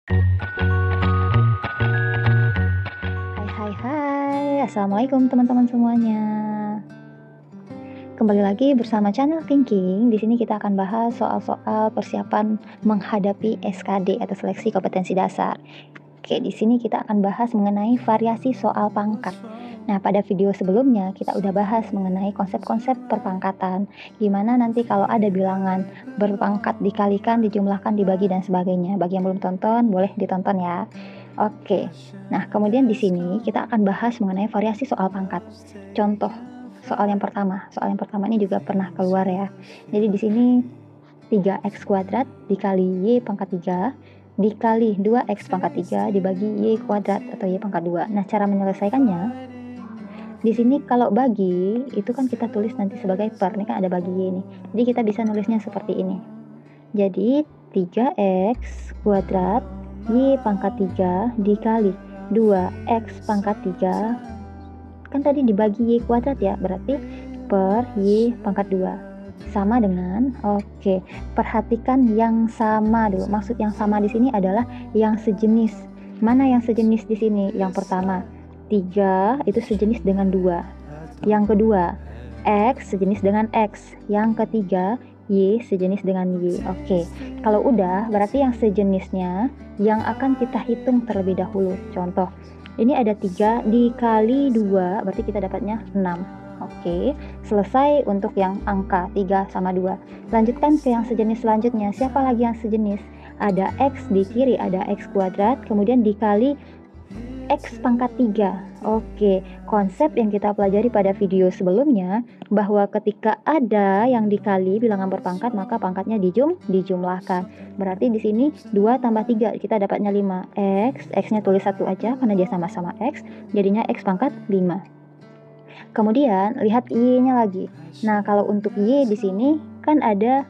Hai, assalamualaikum teman-teman semuanya. Kembali lagi bersama channel Thinking. Di sini kita akan bahas soal-soal persiapan menghadapi SKD atau seleksi kompetensi dasar. Oke, di sini kita akan bahas mengenai variasi soal pangkat. Nah, pada video sebelumnya kita udah bahas mengenai konsep-konsep perpangkatan. Gimana nanti kalau ada bilangan berpangkat dikalikan, dijumlahkan, dibagi dan sebagainya. Bagi yang belum tonton, boleh ditonton ya. Oke. Nah, kemudian di sini kita akan bahas mengenai variasi soal pangkat. Contoh soal yang pertama. Soal yang pertama ini juga pernah keluar ya. Jadi di sini 3x kuadrat dikali y pangkat 3 dikali 2x pangkat 3 dibagi y kuadrat atau y pangkat 2. Nah, cara menyelesaikannya di sini kalau bagi itu kan kita tulis nanti sebagai per. Ini kan ada bagi y nih. Jadi kita bisa nulisnya seperti ini. Jadi 3x kuadrat y pangkat 3 dikali 2x pangkat 3 kan tadi dibagi y kuadrat ya, berarti per y pangkat 2 sama dengan, oke, perhatikan yang sama dulu. Maksud yang sama di sini adalah yang sejenis. Mana yang sejenis di sini? Yang pertama 3 itu sejenis dengan 2, yang kedua x sejenis dengan x, yang ketiga y sejenis dengan y. Oke, kalau udah berarti yang sejenisnya yang akan kita hitung terlebih dahulu. Contoh, ini ada 3 dikali 2 berarti kita dapatnya 6. Oke, selesai untuk yang angka 3 sama 2. Lanjutkan ke yang sejenis selanjutnya. Siapa lagi yang sejenis? Ada x di kiri, ada x kuadrat, kemudian dikali x pangkat 3. Oke, konsep yang kita pelajari pada video sebelumnya bahwa ketika ada yang dikali bilangan berpangkat maka pangkatnya dijumlahkan. Berarti di sini 2 tambah 3 kita dapatnya 5x. X-nya tulis 1 aja karena dia sama-sama x, jadinya x pangkat 5. Kemudian lihat y-nya lagi. Nah, kalau untuk y di sini kan ada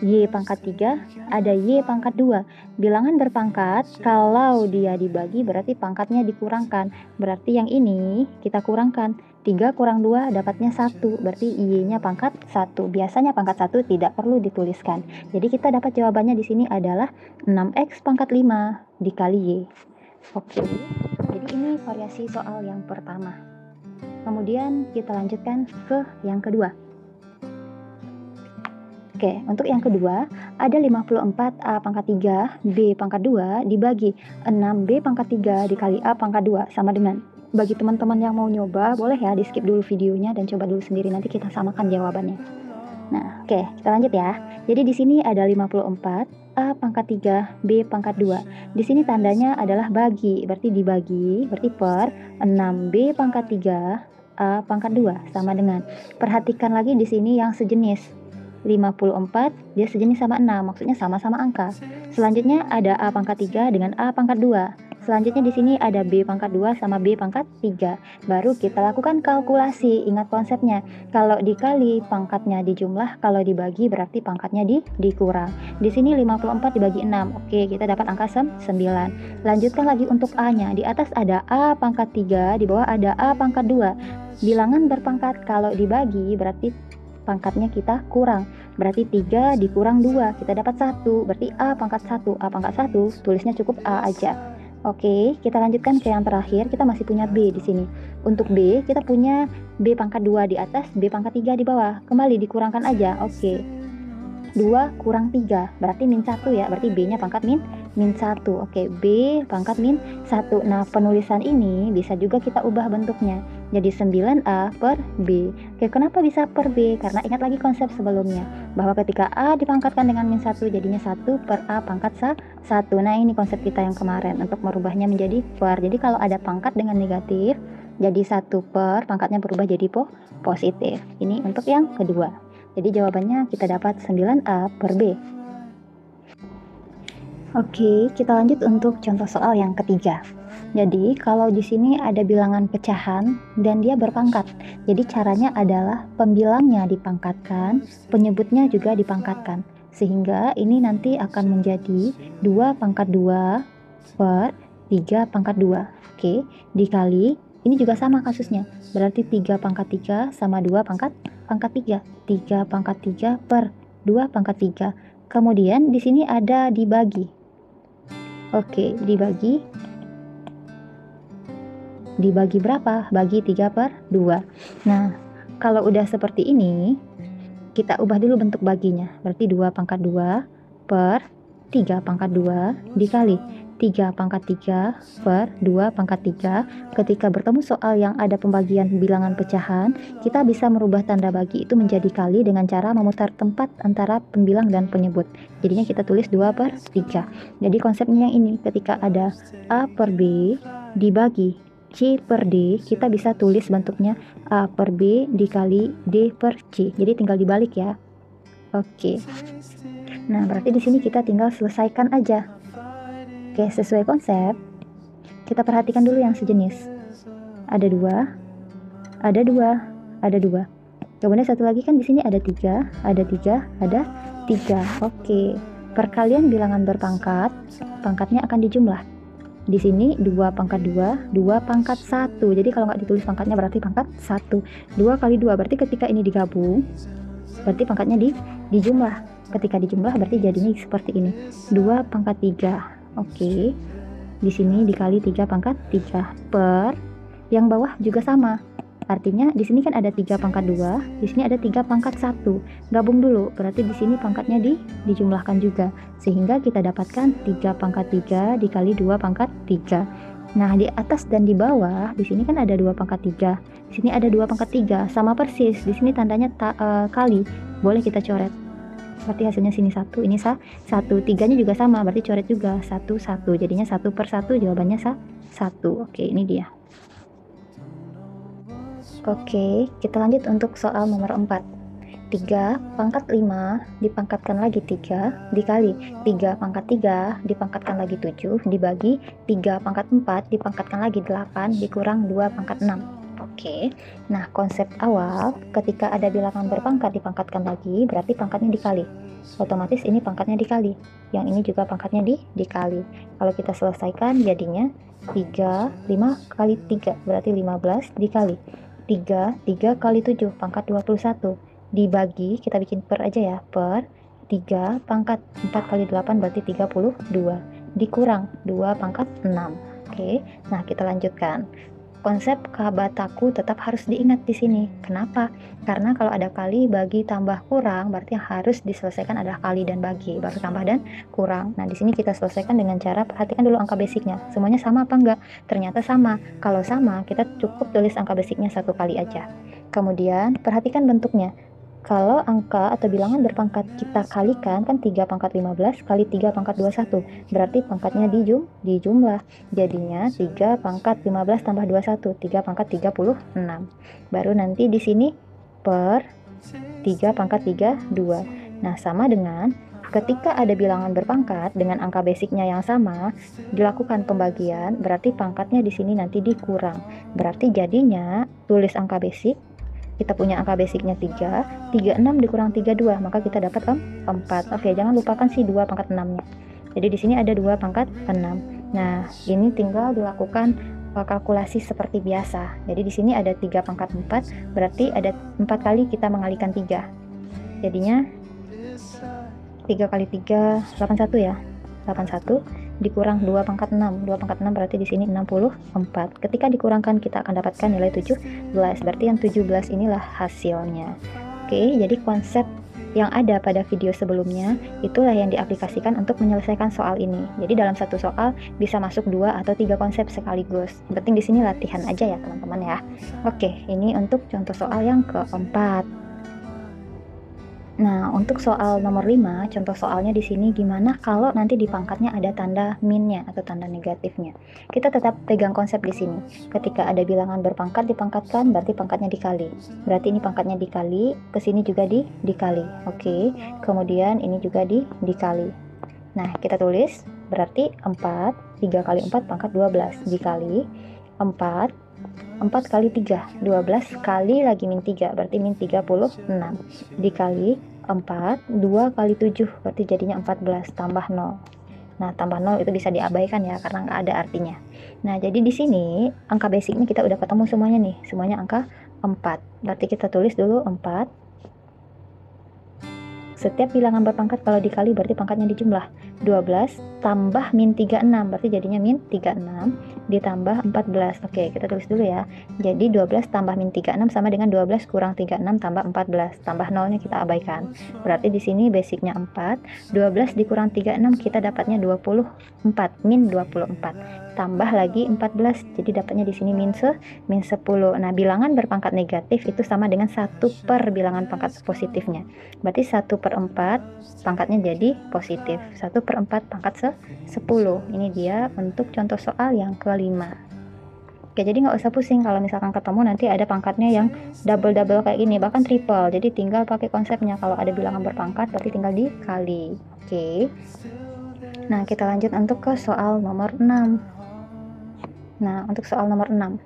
y pangkat 3, ada y pangkat 2. Bilangan berpangkat kalau dia dibagi berarti pangkatnya dikurangkan. Berarti yang ini kita kurangkan. 3 kurang 2 dapatnya 1. Berarti y-nya pangkat 1. Biasanya pangkat 1 tidak perlu dituliskan. Jadi kita dapat jawabannya di sini adalah 6x pangkat 5 dikali y. Oke. Jadi ini variasi soal yang pertama. Kemudian kita lanjutkan ke yang kedua. Oke, untuk yang kedua ada 54A pangkat 3 B pangkat 2 dibagi 6B pangkat 3 dikali A pangkat 2 sama dengan. Bagi teman-teman yang mau nyoba boleh ya di skip dulu videonya dan coba dulu sendiri, nanti kita samakan jawabannya. Nah, oke, kita lanjut ya. Jadi di sini ada 54 A pangkat 3 B pangkat 2. Di sini tandanya adalah bagi, berarti dibagi, berarti per 6B pangkat 3 A pangkat 2 sama dengan. Perhatikan lagi di sini yang sejenis. 54 dia sejenis sama 6, maksudnya sama-sama angka. Selanjutnya ada A pangkat 3 dengan A pangkat 2. Selanjutnya di sini ada B pangkat 2 sama B pangkat 3. Baru kita lakukan kalkulasi. Ingat konsepnya. Kalau dikali pangkatnya dijumlah, kalau dibagi berarti pangkatnya dikurang. Di sini 54 dibagi 6. Oke, kita dapat angka 9. Lanjutkan lagi untuk A-nya. Di atas ada A pangkat 3, di bawah ada A pangkat 2. Bilangan berpangkat kalau dibagi berarti pangkatnya kita kurang. Berarti 3 dikurang 2, kita dapat 1. Berarti A pangkat 1. A pangkat 1 tulisnya cukup A aja. Oke, kita lanjutkan ke yang terakhir. Kita masih punya B di sini. Untuk B, kita punya B pangkat 2 di atas, B pangkat 3 di bawah. Kembali dikurangkan aja. Oke. 2 kurang 3, berarti min 1 ya. Berarti B-nya pangkat min 1. Oke, B pangkat min 1. Nah, penulisan ini bisa juga kita ubah bentuknya. Jadi 9A per B. Oke, kenapa bisa per B? Karena ingat lagi konsep sebelumnya. Bahwa ketika A dipangkatkan dengan min 1, jadinya 1 per A pangkat 1. Nah, ini konsep kita yang kemarin untuk merubahnya menjadi per. Jadi kalau ada pangkat dengan negatif, jadi 1 per, pangkatnya berubah jadi positif. Ini untuk yang kedua. Jadi jawabannya kita dapat 9A per B. Oke, kita lanjut untuk contoh soal yang ketiga. Jadi, kalau di sini ada bilangan pecahan dan dia berpangkat. Jadi caranya adalah pembilangnya dipangkatkan, penyebutnya juga dipangkatkan. Sehingga ini nanti akan menjadi 2 pangkat 2 per 3 pangkat 2. Oke, dikali, ini juga sama kasusnya. Berarti 3 pangkat 3 sama 2 pangkat 3. 3 pangkat 3 per 2 pangkat 3. Kemudian di sini ada dibagi. Oke, dibagi berapa? Bagi 3/2. Nah, kalau udah seperti ini, kita ubah dulu bentuk baginya. Berarti 2/2 per 3/2 dikali 3/3 per 2/3. Ketika bertemu soal yang ada pembagian bilangan pecahan, kita bisa merubah tanda bagi itu menjadi kali dengan cara memutar tempat antara pembilang dan penyebut. Jadinya kita tulis 2/3. Jadi konsepnya yang ini, ketika ada A per B dibagi C per D, kita bisa tulis bentuknya A per B dikali D per C. Jadi tinggal dibalik ya. Oke. Nah, berarti di sini kita tinggal selesaikan aja. Oke, sesuai konsep, kita perhatikan dulu yang sejenis. Ada 2, ada 2, ada 2. Kemudian satu lagi kan di sini ada 3, ada 3, ada 3. Oke. Perkalian bilangan berpangkat, pangkatnya akan dijumlah. Di sini 2/2, 2/1. Jadi kalau nggak ditulis pangkatnya berarti pangkat 1. 2 kali 2 berarti ketika ini digabung, berarti pangkatnya dijumlah. Ketika dijumlah berarti jadinya seperti ini. 2/3. Oke. Di sini dikali 3/3 per yang bawah juga sama. Artinya di sini kan ada 3/2, di sini ada 3/1. Gabung dulu, berarti di sini pangkatnya dijumlahkan juga, sehingga kita dapatkan 3/3 dikali 2/3. Nah, di atas dan di bawah di sini kan ada 2/3, di sini ada 2/3, sama persis. Di sini tandanya kali, boleh kita coret. Berarti hasilnya sini 1, ini 1. 3-nya juga sama, berarti coret juga 1, 1. Jadinya 1/1, jawabannya 1. Oke, ini dia. Oke, kita lanjut untuk soal nomor 4. 3/5 dipangkatkan lagi 3 dikali 3/3 dipangkatkan lagi 7 dibagi 3/4 dipangkatkan lagi 8 dikurang 2/6. Oke, nah konsep awal ketika ada bilangan berpangkat dipangkatkan lagi berarti pangkatnya dikali. Otomatis ini pangkatnya dikali, yang ini juga pangkatnya dikali. Kalau kita selesaikan jadinya 5 kali 3 berarti 15 dikali 3 kali 7 pangkat 21 dibagi, kita bikin per aja ya, per 3 pangkat 4 kali 8 berarti 32 dikurang 2/6. Oke, nah kita lanjutkan. Konsep kabataku tetap harus diingat di sini. Kenapa? Karena kalau ada kali, bagi, tambah, kurang, berarti yang harus diselesaikan adalah kali dan bagi, baru tambah dan kurang. Nah, di sini kita selesaikan dengan cara perhatikan dulu angka basicnya. Semuanya sama apa enggak? Ternyata sama. Kalau sama, kita cukup tulis angka basicnya 1 kali aja. Kemudian, perhatikan bentuknya. Kalau angka atau bilangan berpangkat kita kalikan kan 3/15 kali 3/21, berarti pangkatnya dijumlah. Jadinya 3/15 tambah 21, 3/36. Baru nanti di sini per 3/32. Nah, sama dengan ketika ada bilangan berpangkat dengan angka basicnya yang sama, dilakukan pembagian, berarti pangkatnya di sini nanti dikurang. Berarti jadinya tulis angka basic. Kita punya angka basicnya 3, 36 dikurang 32, maka kita dapat 4. Oke, jangan lupakan si 2/6-nya. Jadi di sini ada 2/6. Nah, ini tinggal dilakukan kalkulasi seperti biasa. Jadi di sini ada 3/4, berarti ada 4 kali kita mengalikan 3. Jadinya 3 kali 3, 81 ya. 81 dikurang 2/6. 2/6 berarti di sini 64. Ketika dikurangkan kita akan dapatkan nilai 17. Berarti yang 17 inilah hasilnya. Oke, jadi konsep yang ada pada video sebelumnya itulah yang diaplikasikan untuk menyelesaikan soal ini. Jadi dalam satu soal bisa masuk 2 atau 3 konsep sekaligus. Yang penting di sini latihan aja ya, teman-teman ya. Oke, ini untuk contoh soal yang keempat. Nah, untuk soal nomor 5, contoh soalnya di sini gimana kalau nanti di pangkatnya ada tanda minnya atau tanda negatifnya. Kita tetap pegang konsep di sini. Ketika ada bilangan berpangkat dipangkatkan, berarti pangkatnya dikali. Berarti ini pangkatnya dikali, ke sini juga dikali. Oke, kemudian ini juga dikali. Nah, kita tulis berarti 4, 3 kali 4 pangkat 12 dikali 4 kali 3, 12 kali lagi min 3, berarti min 36, dikali 4, 2 kali 7, berarti jadinya 14, tambah 0. Nah, tambah 0 itu bisa diabaikan ya, karena nggak ada artinya. Nah, jadi di sini, angka basicnya kita udah ketemu semuanya nih, semuanya angka 4. Berarti kita tulis dulu 4. Setiap bilangan berpangkat kalau dikali berarti pangkatnya dijumlah. 12 tambah min 36, berarti jadinya min 36 ditambah 14. Oke, kita tulis dulu ya. Jadi 12 tambah min 36 sama dengan 12 kurang 36 tambah 14. Tambah nolnya kita abaikan. Berarti di sini basicnya 4. 12 dikurang 36 kita dapatnya 24, min 24. Tambah lagi 14, jadi dapatnya di sini min 10. Nah, bilangan berpangkat negatif itu sama dengan 1 per bilangan pangkat positifnya. Berarti 1/4 pangkatnya jadi positif. 1/4 pangkat 10. Ini dia untuk contoh soal yang kelima. Oke, jadi nggak usah pusing kalau misalkan ketemu nanti ada pangkatnya yang double-double kayak gini, bahkan triple. Jadi tinggal pakai konsepnya, kalau ada bilangan berpangkat berarti tinggal dikali. Oke. Nah, kita lanjut untuk ke soal nomor 6. Nah, untuk soal nomor 6.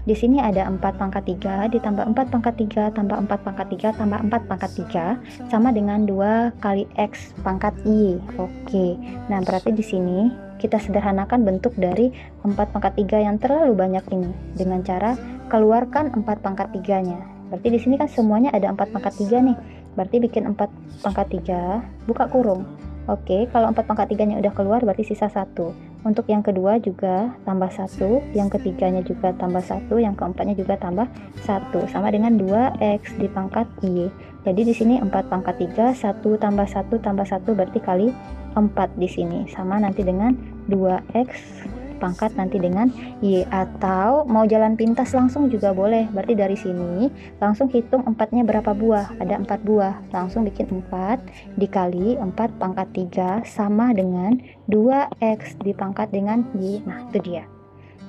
Di sini ada 4 pangkat 3 ditambah 4 pangkat 3 tambah 4 pangkat 3 tambah 4 pangkat 3 sama dengan 2 kali X pangkat Y. Oke. Nah, berarti di sini kita sederhanakan bentuk dari 4 pangkat 3 yang terlalu banyak ini dengan cara keluarkan 4 pangkat 3-nya. Berarti di sini kan semuanya ada 4 pangkat 3 nih. Berarti bikin 4 pangkat 3, buka kurung. Oke, kalau 4 pangkat 3-nya udah keluar berarti sisa 1. Untuk yang kedua juga tambah 1, yang ketiganya juga tambah 1, yang keempatnya juga tambah 1, sama dengan 2X di pangkat Y. Jadi di sini 4 pangkat 3, 1 tambah 1 tambah 1 berarti kali 4 di sini, sama nanti dengan 2X pangkat nanti dengan Y. Atau mau jalan pintas langsung juga boleh. Berarti dari sini langsung hitung 4-nya berapa buah. Ada 4 buah. Langsung bikin 4 dikali 4 pangkat 3 sama dengan 2X dipangkat dengan Y. Nah, itu dia.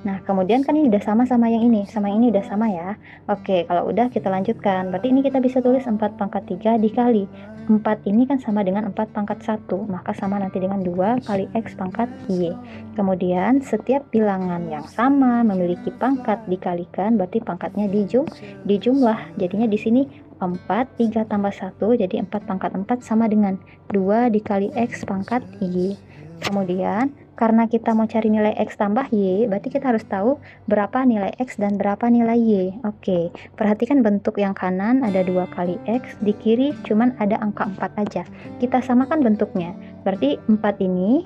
Nah, kemudian kan ini udah sama sama yang ini. Sama ini udah sama ya. Oke, kalau udah kita lanjutkan. Berarti ini kita bisa tulis 4 pangkat 3 dikali 4 ini kan sama dengan 4 pangkat 1. Maka sama nanti dengan 2 kali X pangkat Y. Kemudian setiap bilangan yang sama memiliki pangkat dikalikan, berarti pangkatnya dijumlah. Jadinya di sini 4, 3 tambah 1, jadi 4 pangkat 4 sama dengan 2 dikali X pangkat Y. Kemudian karena kita mau cari nilai X tambah Y, berarti kita harus tahu berapa nilai X dan berapa nilai Y. Oke, perhatikan bentuk yang kanan ada 2 kali X, di kiri cuman ada angka 4 aja. Kita samakan bentuknya, berarti 4 ini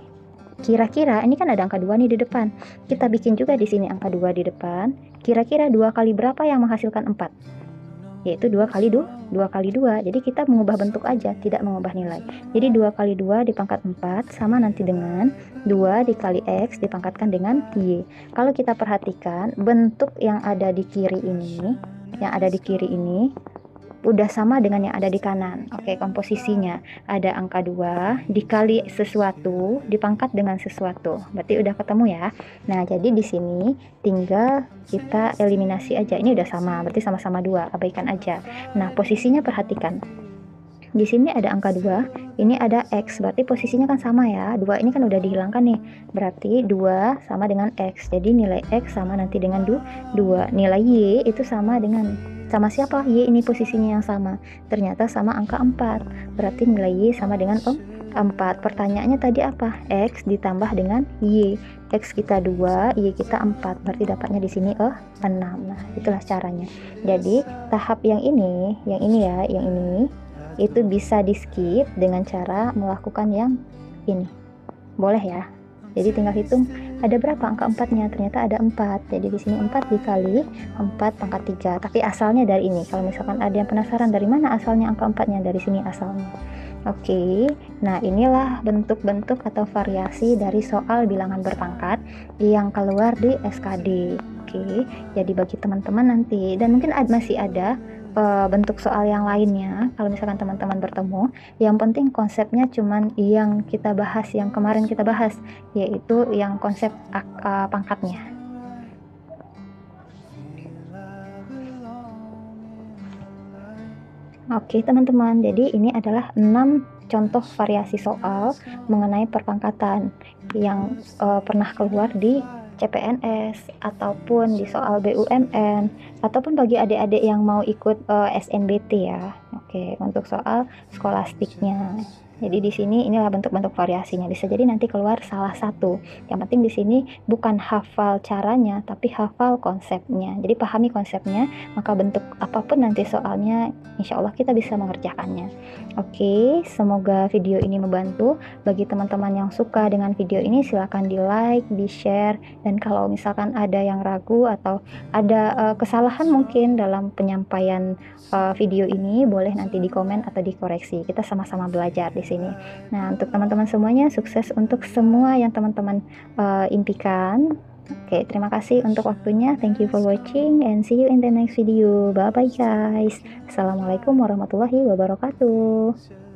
kira-kira, ini kan ada angka 2 nih di depan. Kita bikin juga di sini angka 2 di depan. Kira-kira 2 kali berapa yang menghasilkan 4? Yaitu 2 kali 2. Jadi kita mengubah bentuk aja, tidak mengubah nilai. Jadi 2 kali 2 dipangkat 4 sama nanti dengan 2 dikali X dipangkatkan dengan Y. Kalau kita perhatikan bentuk yang ada di kiri ini, udah sama dengan yang ada di kanan. Oke, komposisinya ada angka 2 dikali sesuatu dipangkat dengan sesuatu. Berarti udah ketemu ya. Nah, jadi di sini tinggal kita eliminasi aja. Ini udah sama, berarti sama-sama 2, abaikan aja. Nah, posisinya perhatikan. Di sini ada angka 2, ini ada X, berarti posisinya kan sama ya. 2 ini kan udah dihilangkan nih. Berarti 2 sama dengan X. Jadi nilai X sama nanti dengan 2. Nilai Y itu sama siapa? Y ini posisinya yang sama. Ternyata sama angka 4. Berarti nilai Y sama dengan 4. Pertanyaannya tadi apa? X ditambah dengan Y. X kita 2, Y kita 4. Berarti dapatnya di sini 6. Nah, itulah caranya. Jadi tahap yang ini itu bisa di skip dengan cara melakukan yang ini. Boleh ya. Jadi tinggal hitung ada berapa angka 4-nya. Ternyata ada 4. Jadi di sini 4 dikali 4 pangkat 3. Tapi asalnya dari ini. Kalau misalkan ada yang penasaran dari mana asalnya angka 4-nya, dari sini asalnya. Oke. Nah, inilah bentuk-bentuk atau variasi dari soal bilangan berpangkat yang keluar di SKD. Oke. Jadi bagi teman-teman nanti, dan mungkin masih ada bentuk soal yang lainnya kalau misalkan teman-teman bertemu, yang penting konsepnya cuman yang kita bahas, yang kemarin kita bahas, yaitu yang konsep pangkatnya. Oke teman-teman, jadi ini adalah 6 contoh variasi soal mengenai perpangkatan yang pernah keluar di CPNS ataupun di soal BUMN ataupun bagi adik-adik yang mau ikut SNBT ya. Oke, untuk soal skolastiknya. Jadi di sini inilah bentuk-bentuk variasinya, bisa jadi nanti keluar salah satu. Yang penting di sini bukan hafal caranya, tapi hafal konsepnya. Jadi pahami konsepnya, maka bentuk apapun nanti soalnya, insya Allah kita bisa mengerjakannya. Oke, semoga video ini membantu. Bagi teman-teman yang suka dengan video ini, silahkan di-like, di-share, dan kalau misalkan ada yang ragu atau ada kesalahan mungkin dalam penyampaian video ini, boleh nanti di komen atau dikoreksi. Kita sama-sama belajar di sini. Nah, untuk teman-teman semuanya, sukses untuk semua yang teman-teman impikan. Oke, terima kasih untuk waktunya. Thank you for watching and see you in the next video. Bye bye guys. Assalamualaikum warahmatullahi wabarakatuh.